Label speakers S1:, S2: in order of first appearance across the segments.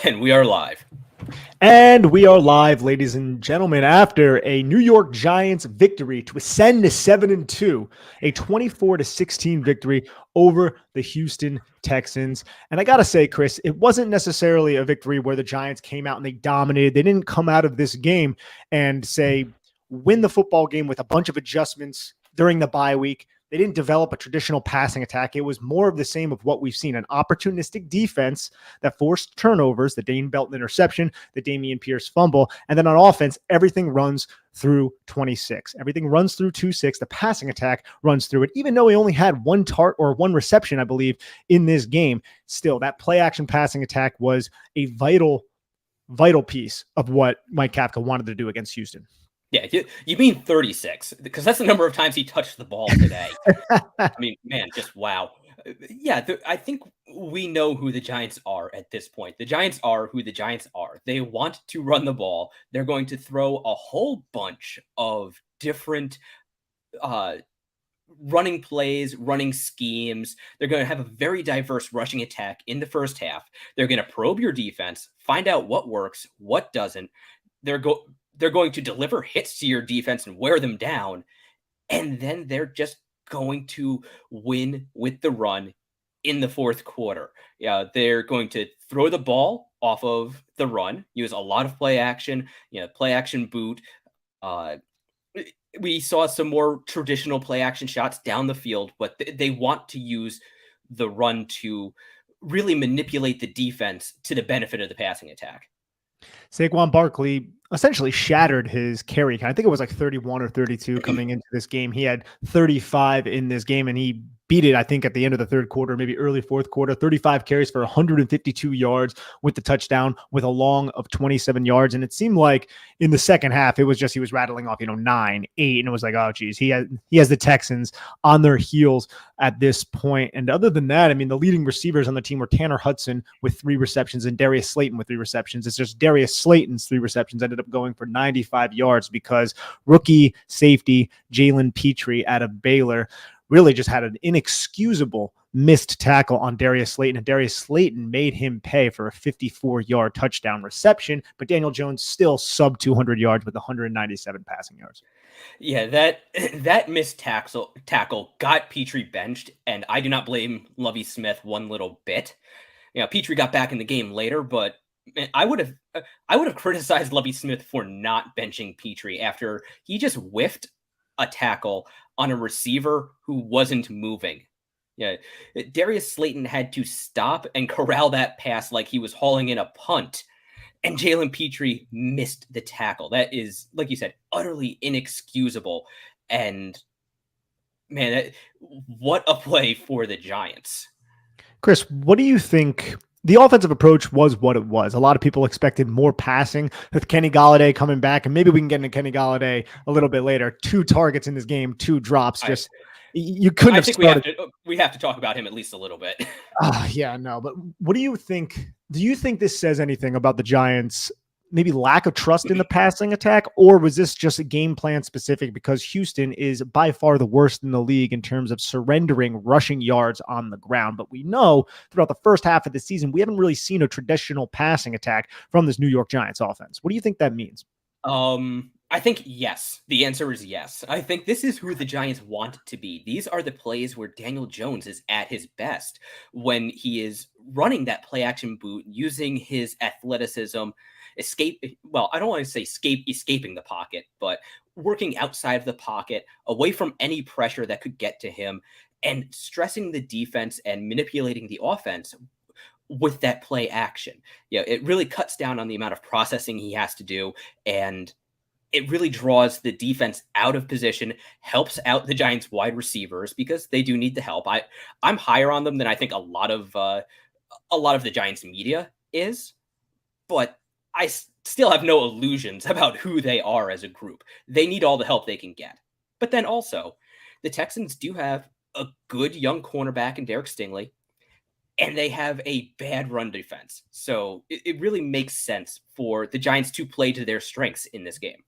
S1: And we are live.
S2: And we are live, ladies and gentlemen, after a New York Giants victory to ascend to 7-2, a 24-16 victory over the Houston Texans. And I got to say, Chris, it wasn't necessarily a victory where the Giants came out and they dominated. They didn't come out of this game and say, win the football game with a bunch of adjustments during the bye week. They didn't develop a traditional passing attack. It was more of the same of what we've seen, an opportunistic defense that forced turnovers, the Dane Belton interception, the Damian Pierce fumble, and then on offense, everything runs through 26. Everything runs through 2-6. The passing attack runs through it. Even though he only had one reception, I believe, in this game, still that play action passing attack was a vital piece of what Mike Kafka wanted to do against Houston.
S1: Yeah, you mean 36, because that's the number of times he touched the ball today. I mean, man, just wow. Yeah, I think we know who the Giants are at this point. The Giants are who the Giants are. They want to run the ball. They're going to throw a whole bunch of different running plays, running schemes. They're going to have a very diverse rushing attack in the first half. They're going to probe your defense, find out what works, what doesn't. They're going to deliver hits to your defense and wear them down. And then they're just going to win with the run in the fourth quarter. Yeah, they're going to throw the ball off of the run, use a lot of play action, play action boot. We saw some more traditional play action shots down the field, but they want to use the run to really manipulate the defense to the benefit of the passing attack.
S2: Saquon Barkley essentially shattered his carry count. I think it was like 31 or 32 coming into this game. He had 35 in this game, and he beat it, I think, at the end of the third quarter, maybe early fourth quarter. 35 carries for 152 yards with the touchdown, with a long of 27 yards. And it seemed like in the second half, it was just he was rattling off, 9, 8, and it was like, oh, geez, he has the Texans on their heels at this point. And other than that, I mean, the leading receivers on the team were Tanner Hudson with 3 receptions and Darius Slayton with 3 receptions. It's just Darius Slayton's 3 receptions ended up going for 95 yards because rookie safety Jalen Petrie out of Baylor really just had an inexcusable missed tackle on Darius Slayton, and Darius Slayton made him pay for a 54-yard touchdown reception, but Daniel Jones still sub 200 yards with 197 passing yards.
S1: Yeah, that missed tackle got Petrie benched, and I do not blame Lovie Smith one little bit. Petrie got back in the game later, but I would have criticized Lovie Smith for not benching Petrie after he just whiffed a tackle on a receiver who wasn't moving. Yeah, Darius Slayton had to stop and corral that pass like he was hauling in a punt, and Jalen Petrie missed the tackle. That is, like you said, utterly inexcusable. And man, what a play for the Giants.
S2: Chris, what do you think? The offensive approach was what it was. A lot of people expected more passing with Kenny Golladay coming back, and maybe we can get into Kenny Golladay a little bit later. 2 targets in this game, 2 drops. You couldn't have started.
S1: We have to talk about him at least a little bit.
S2: Yeah, no. But what do you think? Do you think this says anything about the Giants' maybe lack of trust in the passing attack, or was this just a game plan specific because Houston is by far the worst in the league in terms of surrendering rushing yards on the ground? But we know throughout the first half of the season, we haven't really seen a traditional passing attack from this New York Giants offense. What do you think that means?
S1: I think yes. The answer is yes. I think this is who the Giants want to be. These are the plays where Daniel Jones is at his best, when he is running that play action boot, using his athleticism, I don't want to say escaping the pocket, but working outside of the pocket, away from any pressure that could get to him, and stressing the defense and manipulating the offense with that play action. It really cuts down on the amount of processing he has to do, and it really draws the defense out of position, helps out the Giants wide receivers because they do need the help. I'm higher on them than I think a lot of the Giants media is, but I still have no illusions about who they are as a group. They need all the help they can get. But then also, the Texans do have a good young cornerback in Derek Stingley, and they have a bad run defense. So it really makes sense for the Giants to play to their strengths in this game.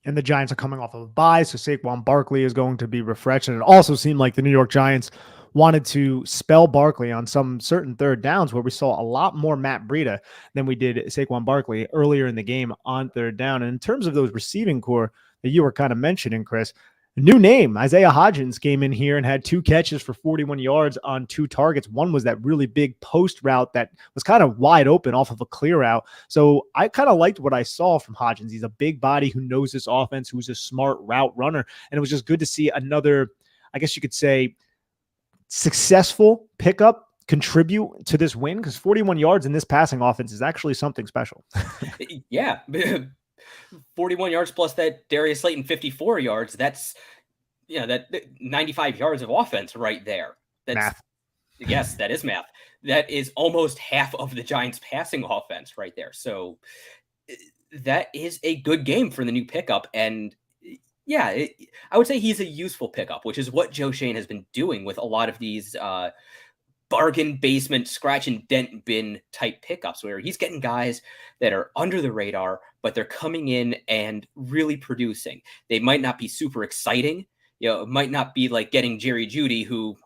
S2: And the Giants are coming off of a bye, so Saquon Barkley is going to be refreshed. And it also seemed like the New York Giants wanted to spell Barkley on some certain third downs where we saw a lot more Matt Breida than we did Saquon Barkley earlier in the game on third down. And in terms of those receiving core that you were kind of mentioning, Chris, a new name, Isaiah Hodgins, came in here and had 2 catches for 41 yards on 2 targets. One was that really big post route that was kind of wide open off of a clear out. So I kind of liked what I saw from Hodgins. He's a big body who knows this offense, who's a smart route runner. And it was just good to see another, I guess you could say, successful pickup contribute to this win, because 41 yards in this passing offense is actually something special.
S1: Yeah. 41 yards plus that Darius Slayton 54 yards. That's, that 95 yards of offense right there. That's
S2: Math.
S1: Yes, that is math. That is almost half of the Giants passing offense right there. So that is a good game for the new pickup. And yeah, I would say he's a useful pickup, which is what Joe Shane has been doing with a lot of these bargain basement scratch and dent bin type pickups, where he's getting guys that are under the radar, but they're coming in and really producing. They might not be super exciting. It might not be like getting Jerry Jeudy, who,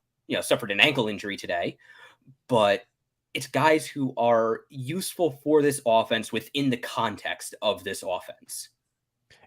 S1: suffered an ankle injury today, but it's guys who are useful for this offense within the context of this offense.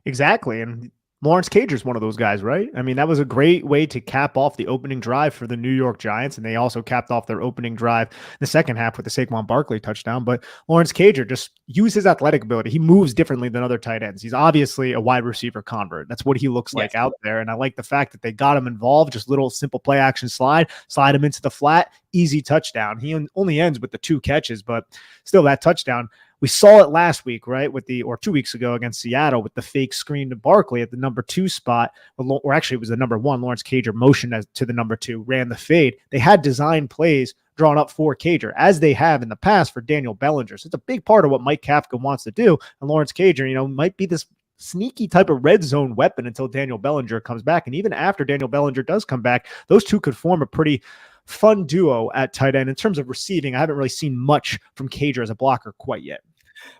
S2: Exactly. And Lawrence Cager's one of those guys, right? I mean, that was a great way to cap off the opening drive for the New York Giants, and they also capped off their opening drive in the second half with the Saquon Barkley touchdown. But Lawrence Cager just used his athletic ability. He moves differently than other tight ends. He's obviously a wide receiver convert. That's what he looks like out there, and I like the fact that they got him involved. Just little simple play action slide him into the flat, easy touchdown. He only ends with the 2 catches, but still that touchdown. We saw it last week, right? Or 2 weeks ago against Seattle with the fake screen to Barkley at the number 2 spot, or actually it was the number 1. Lawrence Cager motioned to the number 2, ran the fade. They had design plays drawn up for Cager, as they have in the past for Daniel Bellinger. So it's a big part of what Mike Kafka wants to do. And Lawrence Cager, might be this sneaky type of red zone weapon until Daniel Bellinger comes back. And even after Daniel Bellinger does come back, those two could form a pretty fun duo at tight end. In terms of receiving, I haven't really seen much from Cager as a blocker quite yet.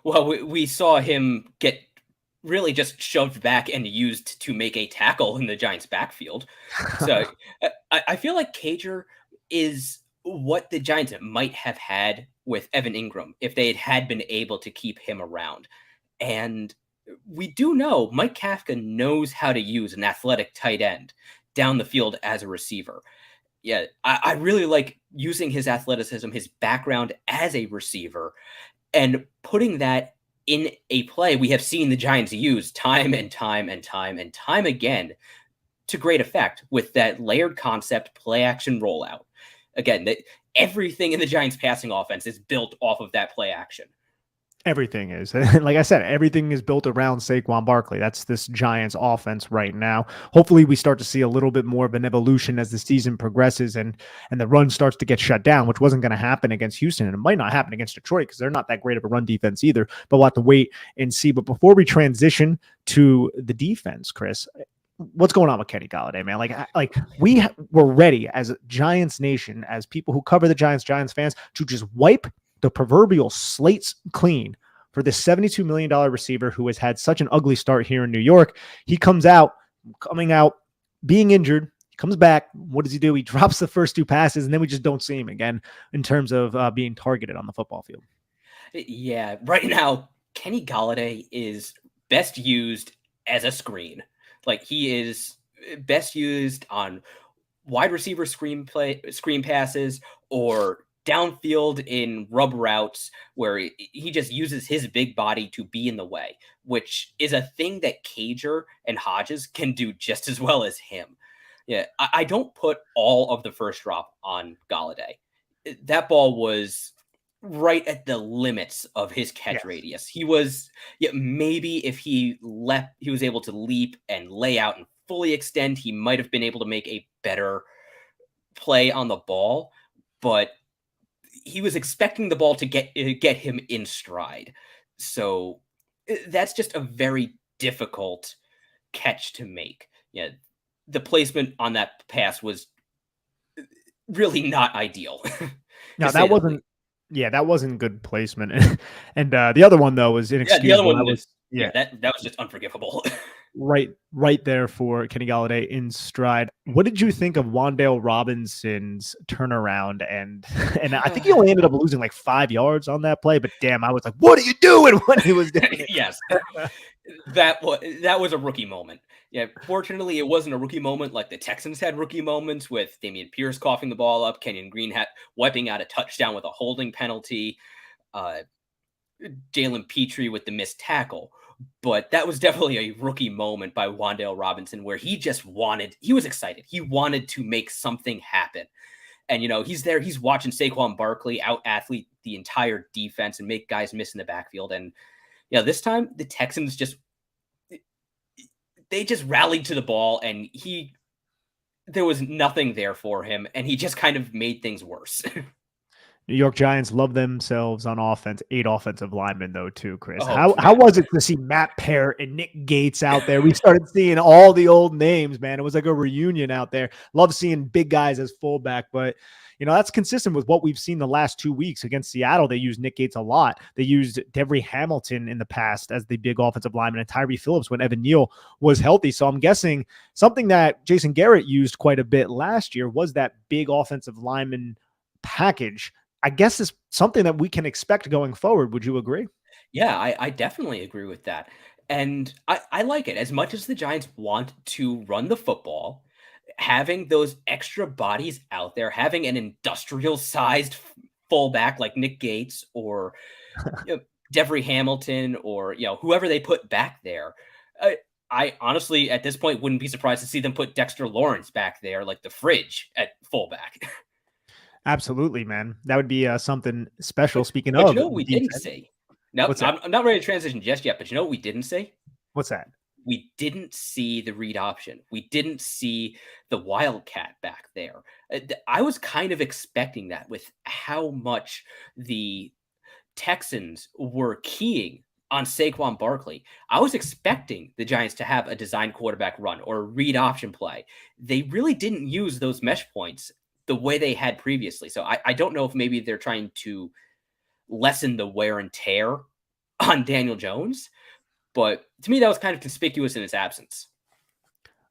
S1: Well, we saw him get really just shoved back and used to make a tackle in the Giants' backfield. So I feel like Cager is what the Giants might have had with Evan Ingram if they had been able to keep him around. And we do know Mike Kafka knows how to use an athletic tight end down the field as a receiver. Yeah, I really like using his athleticism, his background as a receiver, and putting that in a play we have seen the Giants use time and time and time and time again to great effect with that layered concept play action rollout. Again, everything in the Giants passing offense is built off of that play action.
S2: Everything is. Like I said, everything is built around Saquon Barkley. That's this Giants offense right now. Hopefully we start to see a little bit more of an evolution as the season progresses and the run starts to get shut down, which wasn't going to happen against Houston. And it might not happen against Detroit because they're not that great of a run defense either. But we'll have to wait and see. But before we transition to the defense, Chris, what's going on with Kenny Golladay, man? Like we were ready as a Giants nation, as people who cover the Giants fans, to just wipe the proverbial slates clean for this $72 million receiver who has had such an ugly start here in New York. He coming out, being injured, he comes back. What does he do? He drops the first 2 passes, and then we just don't see him again in terms of being targeted on the football field.
S1: Yeah, right now, Kenny Golladay is best used as a screen. Like, he is best used on wide receiver screen passes or downfield in rub routes where he just uses his big body to be in the way, which is a thing that Cager and Hodges can do just as well as him. Yeah, I don't put all of the first drop on Golladay. That ball was right at the limits of his catch radius. He was, maybe if he was able to leap and lay out and fully extend, he might have been able to make a better play on the ball, but he was expecting the ball to get him in stride. So that's just a very difficult catch to make. Yeah, the placement on that pass was really not ideal.
S2: No, that wasn't. Yeah, that wasn't good placement. And the other one though was inexcusable.
S1: Yeah, the other one that was just unforgivable.
S2: right there for Kenny Galladay in stride. What did you think of Wandale Robinson's turnaround? And I think he only ended up losing like 5 yards on that play, but damn, I was like, what are you doing when he was doing it?
S1: Yes, that was a rookie moment. Yeah, fortunately, it wasn't a rookie moment like the Texans had rookie moments with Damian Pierce coughing the ball up, Kenyon Green wiping out a touchdown with a holding penalty, uh, Jalen Petrie with the missed tackle. But that was definitely a rookie moment by Wandale Robinson where he was excited. He wanted to make something happen. And, he's there, he's watching Saquon Barkley out athlete the entire defense and make guys miss in the backfield. And, this time the Texans they just rallied to the ball and there was nothing there for him. And he just kind of made things worse.
S2: New York Giants love themselves on offense. 8 offensive linemen, though, too, Chris.
S1: Oh,
S2: How
S1: man.
S2: was it to see Matt Peart and Nick Gates out there? We started seeing all the old names, man. It was like a reunion out there. Love seeing big guys as fullback, but that's consistent with what we've seen the last 2 weeks against Seattle. They used Nick Gates a lot. They used Devery Hamilton in the past as the big offensive lineman and Tyree Phillips when Evan Neal was healthy. So I'm guessing something that Jason Garrett used quite a bit last year was that big offensive lineman package. I guess is something that we can expect going forward. Would you agree?
S1: Yeah, I definitely agree with that. And I like it. As much as the Giants want to run the football, having those extra bodies out there, having an industrial sized fullback like Nick Gates or Devery Hamilton or whoever they put back there. I honestly at this point wouldn't be surprised to see them put Dexter Lawrence back there like the fridge at fullback.
S2: Absolutely, man. That would be something special.
S1: but
S2: Speaking
S1: but you
S2: of
S1: know what we didn't
S2: defense,
S1: see? No,
S2: what's that?
S1: I'm not ready to transition just yet. But you know what we didn't see?
S2: What's that?
S1: We didn't see the read option. We didn't see the Wildcat back there. I was kind of expecting that with how much the Texans were keying on Saquon Barkley. I was expecting the Giants to have a design quarterback run or a read option play. They really didn't use those mesh points the way they had previously. So I don't know if maybe they're trying to lessen the wear and tear on Daniel Jones, but to me, that was kind of conspicuous in its absence.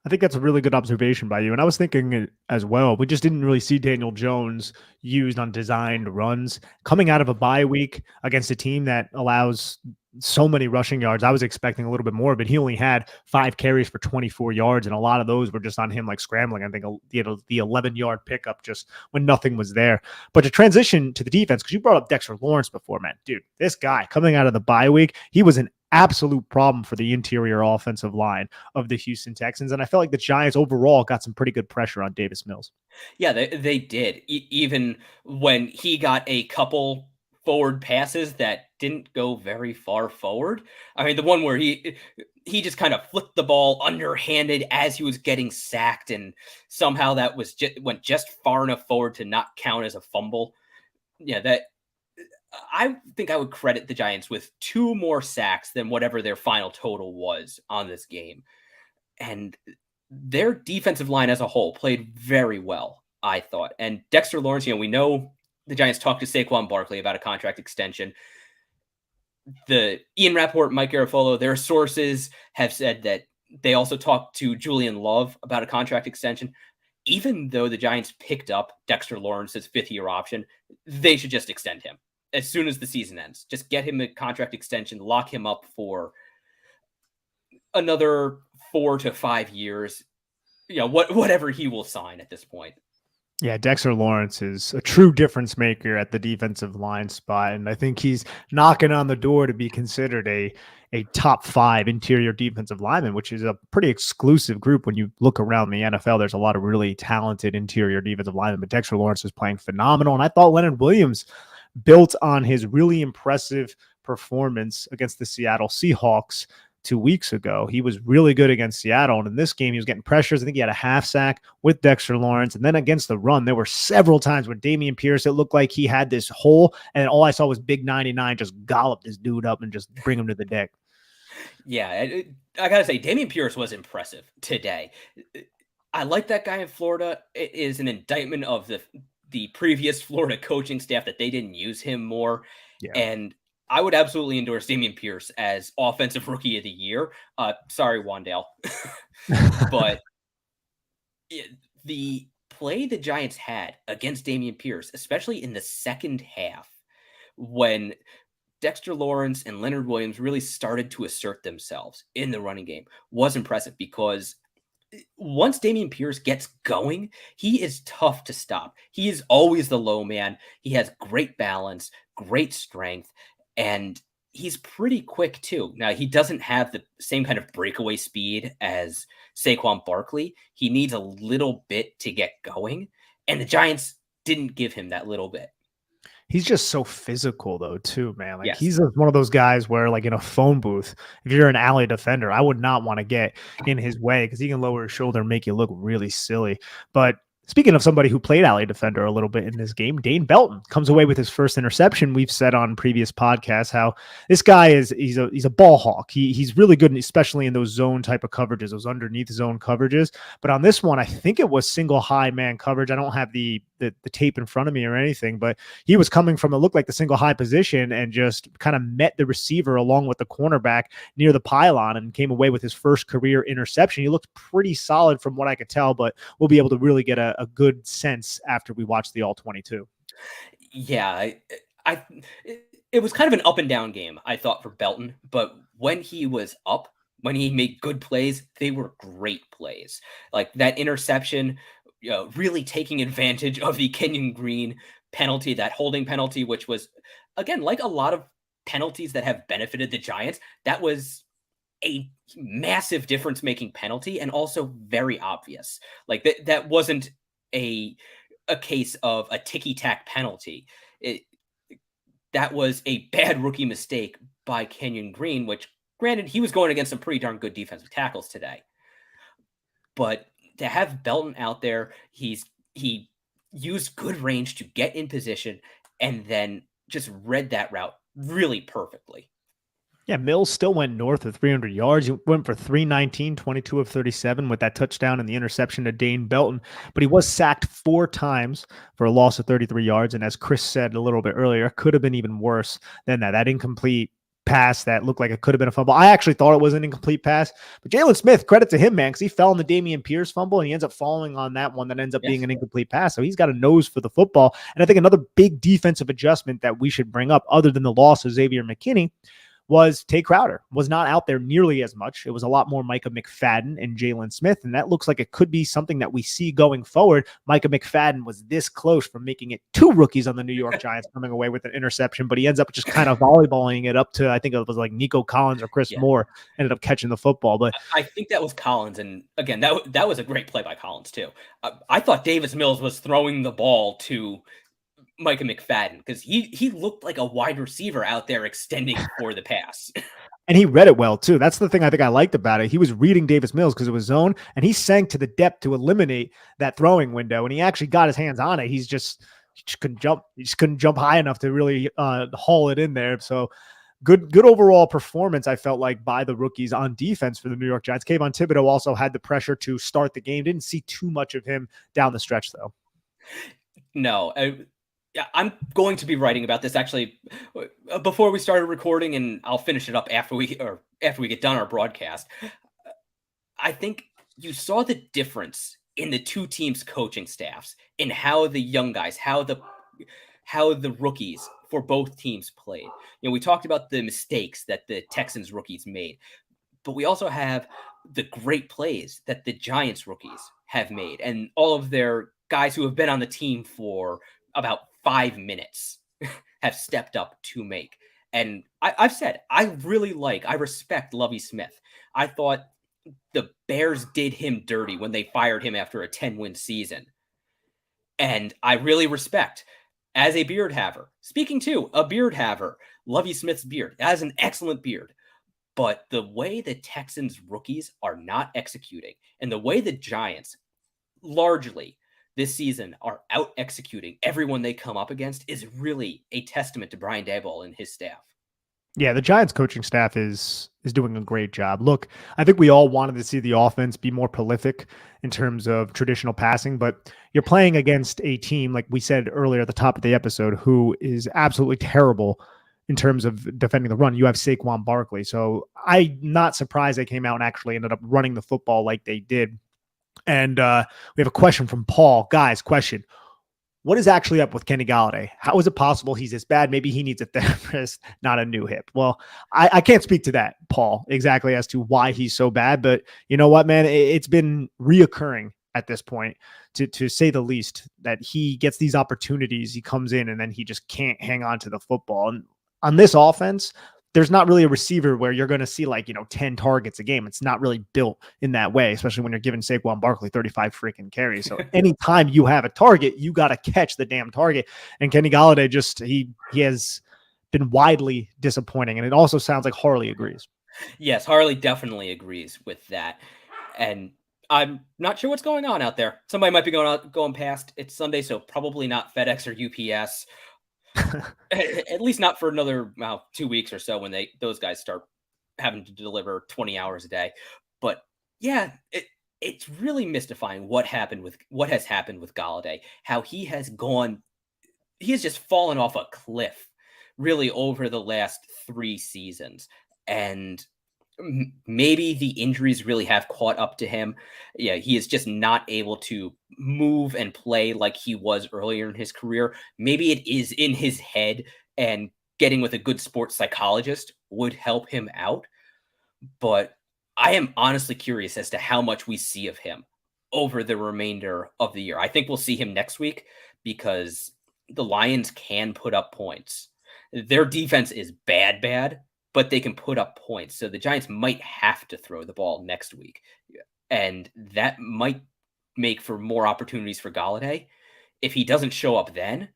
S2: I think that's a really good observation by you. And I was thinking it as well. We just didn't really see Daniel Jones used on designed runs coming out of a bye week against a team that allows so many rushing yards. I was expecting a little bit more, but he only had 5 carries for 24 yards. And a lot of those were just on him, like scrambling. I think the 11-yard pickup just when nothing was there. But to transition to the defense, because you brought up Dexter Lawrence before, man, dude, this guy coming out of the bye week, he was an absolute problem for the interior offensive line of the Houston Texans. And I felt like the Giants overall got some pretty good pressure on Davis Mills.
S1: Yeah, they did. Even when he got a couple forward passes that didn't go very far forward. I mean, the one where he just kind of flicked the ball underhanded as he was getting sacked, and somehow that went just far enough forward to not count as a fumble. Yeah, that I think I would credit the Giants with 2 more sacks than whatever their final total was on this game. And their defensive line as a whole played very well, I thought. And Dexter Lawrence, we know the Giants talked to Saquon Barkley about a contract extension. The Ian Rappaport, Mike Garafolo, their sources have said that they also talked to Julian Love about a contract extension. Even though the Giants picked up Dexter Lawrence's 5th-year option, they should just extend him as soon as the season ends. Just get him a contract extension, lock him up for another 4 to 5 years. Whatever he will sign at this point.
S2: Yeah, Dexter Lawrence is a true difference maker at the defensive line spot. And I think he's knocking on the door to be considered a top 5 interior defensive lineman, which is a pretty exclusive group. When you look around the NFL, there's a lot of really talented interior defensive linemen, but Dexter Lawrence is playing phenomenal. And I thought Leonard Williams built on his really impressive performance against the Seattle Seahawks 2 weeks ago. He was really good against Seattle. And in this game, he was getting pressures. I think he had a half sack with Dexter Lawrence. And then against the run, there were several times where Dameon Pierce, it looked like he had this hole. And all I saw was Big 99 just gallop this dude up and just bring him to the deck.
S1: Yeah, I got to say, Dameon Pierce was impressive today. I like that guy in Florida. It is an indictment of the previous Florida coaching staff that they didn't use him more.
S2: Yeah.
S1: And I would absolutely endorse Dameon Pierce as offensive rookie of the year. Sorry, Wandale. But it, the play the Giants had against Dameon Pierce, especially in the second half, when Dexter Lawrence and Leonard Williams really started to assert themselves in the running game, was impressive because once Dameon Pierce gets going, he is tough to stop. He is always the low man. He has great balance, great strength, and he's pretty quick too. Now, he doesn't have the same kind of breakaway speed as Saquon Barkley. He needs a little bit to get going, and the Giants didn't give him that little bit.
S2: He's just so physical though, too, man. Like
S1: Yes.
S2: he's one of those guys where, like in a phone booth, if you're an alley defender, I would not want to get in his way because he can lower his shoulder and make you look really silly. But speaking of somebody who played alley defender a little bit in this game, Dane Belton comes away with his first interception. We've said on previous podcasts how this guy he's a ball hawk. He's really good, especially in those zone type of coverages, those underneath zone coverages. But on this one, I think it was single high man coverage. I don't have the tape in front of me or anything, but he was coming from, it looked like the single high position and just kind of met the receiver along with the cornerback near the pylon and came away with his first career interception. He looked pretty solid from what I could tell, but we'll be able to really get a good sense after we watch the all 22.
S1: Yeah, I it was kind of an up and down game, I thought, for Belton, but when he was up, when he made good plays, they were great plays. Like that interception, really taking advantage of the Kenyon Green penalty, that holding penalty, which was, again, like a lot of penalties that have benefited the Giants, that was a massive difference making penalty and also very obvious. Like that wasn't a case of a ticky tack penalty. That was a bad rookie mistake by Kenyon Green, which, granted, he was going against some pretty darn good defensive tackles today. But to have Belton out there, he used good range to get in position and then just read that route really perfectly.
S2: Yeah, Mills still went north of 300 yards. He went for 319, 22 of 37 with that touchdown and the interception to Dane Belton. But he was sacked 4 times for a loss of 33 yards. And as Chris said a little bit earlier, it could have been even worse than that. That incomplete pass that looked like it could have been a fumble. I actually thought it was an incomplete pass. But Jalen Smith, credit to him, man, because he fell on the Dameon Pierce fumble and he ends up falling on that one that ends up being an incomplete pass. So he's got a nose for the football. And I think another big defensive adjustment that we should bring up, other than the loss of Xavier McKinney, was Tay Crowder was not out there nearly as much. It was a lot more Micah McFadden and Jalen Smith, and that looks like it could be something that we see going forward. Micah McFadden was this close from making it 2 rookies on the New York Giants coming away with an interception, but he ends up just kind of volleyballing it up to, I think it was like Nico Collins or Chris Moore ended up catching the football. But
S1: I think that was Collins, and again, that was a great play by Collins too. I thought Davis Mills was throwing the ball to Micah McFadden because he looked like a wide receiver out there extending for the pass.
S2: And he read it well too. That's the thing I think I liked about it. He was reading Davis Mills because it was zone, and he sank to the depth to eliminate that throwing window. And he actually got his hands on it. He just couldn't jump. He just couldn't jump high enough to really haul it in there. So good overall performance, I felt like, by the rookies on defense for the New York Giants. Kayvon Thibodeau also had the pressure to start the game. Didn't see too much of him down the stretch though.
S1: No. Yeah, I'm going to be writing about this actually before we started recording, and I'll finish it up after we get done our broadcast. I think you saw the difference in the two teams' coaching staffs in how the young guys, how the rookies for both teams played. We talked about the mistakes that the Texans rookies made, but we also have the great plays that the Giants rookies have made, and all of their guys who have been on the team for about 5 minutes have stepped up to make. And I've said, I respect Lovie Smith. I thought the Bears did him dirty when they fired him after a 10-win season. And I really respect, as a beard haver, speaking to a beard haver, Lovie Smith's beard. That is an excellent beard. But the way the Texans rookies are not executing, and the way the Giants largely this season are out executing everyone they come up against, is really a testament to Brian Daboll and his staff.
S2: Yeah, the Giants coaching staff is doing a great job. Look, I think we all wanted to see the offense be more prolific in terms of traditional passing, but you're playing against a team, like we said earlier at the top of the episode, who is absolutely terrible in terms of defending the run. You have Saquon Barkley. So I'm not surprised they came out and actually ended up running the football like they did. And we have a question from Paul. Guys, question. What is actually up with Kenny Galladay? How is it possible he's this bad? Maybe he needs a therapist, not a new hip. Well, I can't speak to that, Paul, exactly as to why he's so bad. But you know what, man? It's been reoccurring at this point, to say the least, that he gets these opportunities. He comes in and then he just can't hang on to the football. And on this offense, there's not really a receiver where you're going to see 10 targets a game. It's not really built in that way, especially when you're giving Saquon Barkley 35 freaking carries. So anytime you have a target, you got to catch the damn target. And Kenny Galladay he has been widely disappointing. And it also sounds like Harley agrees.
S1: Yes, Harley definitely agrees with that. And I'm not sure what's going on out there. Somebody might be going past. It's Sunday, so probably not FedEx or UPS. At least not for another 2 weeks or so when those guys start having to deliver 20 hours a day. But yeah, it's really mystifying what has happened with Galladay. How he has just fallen off a cliff really over the last 3 seasons. And maybe the injuries really have caught up to him. Yeah, he is just not able to move and play like he was earlier in his career. Maybe it is in his head, and getting with a good sports psychologist would help him out. But I am honestly curious as to how much we see of him over the remainder of the year. I think we'll see him next week because the Lions can put up points. Their defense is bad, but they can put up points. So the Giants might have to throw the ball next week. And that might make for more opportunities for Galladay. If he doesn't show up then,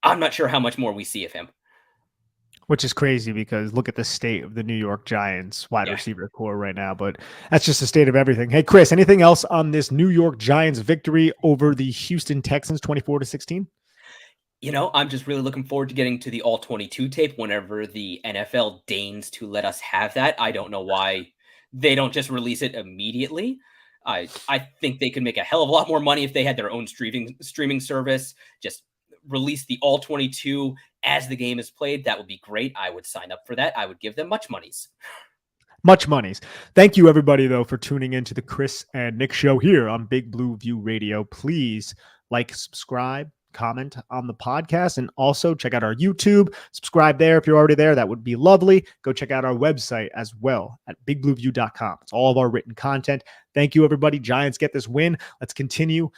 S1: I'm not sure how much more we see of him.
S2: Which is crazy because look at the state of the New York Giants wide receiver core right now. But that's just the state of everything. Hey, Chris, anything else on this New York Giants victory over the Houston Texans 24-16?
S1: I'm just really looking forward to getting to the all 22 tape whenever the NFL deigns to let us have that. I don't know why they don't just release it immediately. I think they could make a hell of a lot more money if they had their own streaming service. Just release the all 22 as the game is played. That would be great. I would sign up for that. I would give them much monies.
S2: Much monies. Thank you, everybody, though, for tuning in to the Chris and Nick show here on Big Blue View Radio. Please subscribe, comment on the podcast, and also check out our YouTube. Subscribe there if you're already there. That would be lovely. Go check out our website as well at bigblueview.com. It's all of our written content. Thank you, everybody. Giants get this win. Let's continue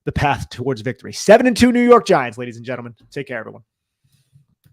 S2: the path towards victory. 7-2 New York Giants, ladies and gentlemen. Take care, everyone.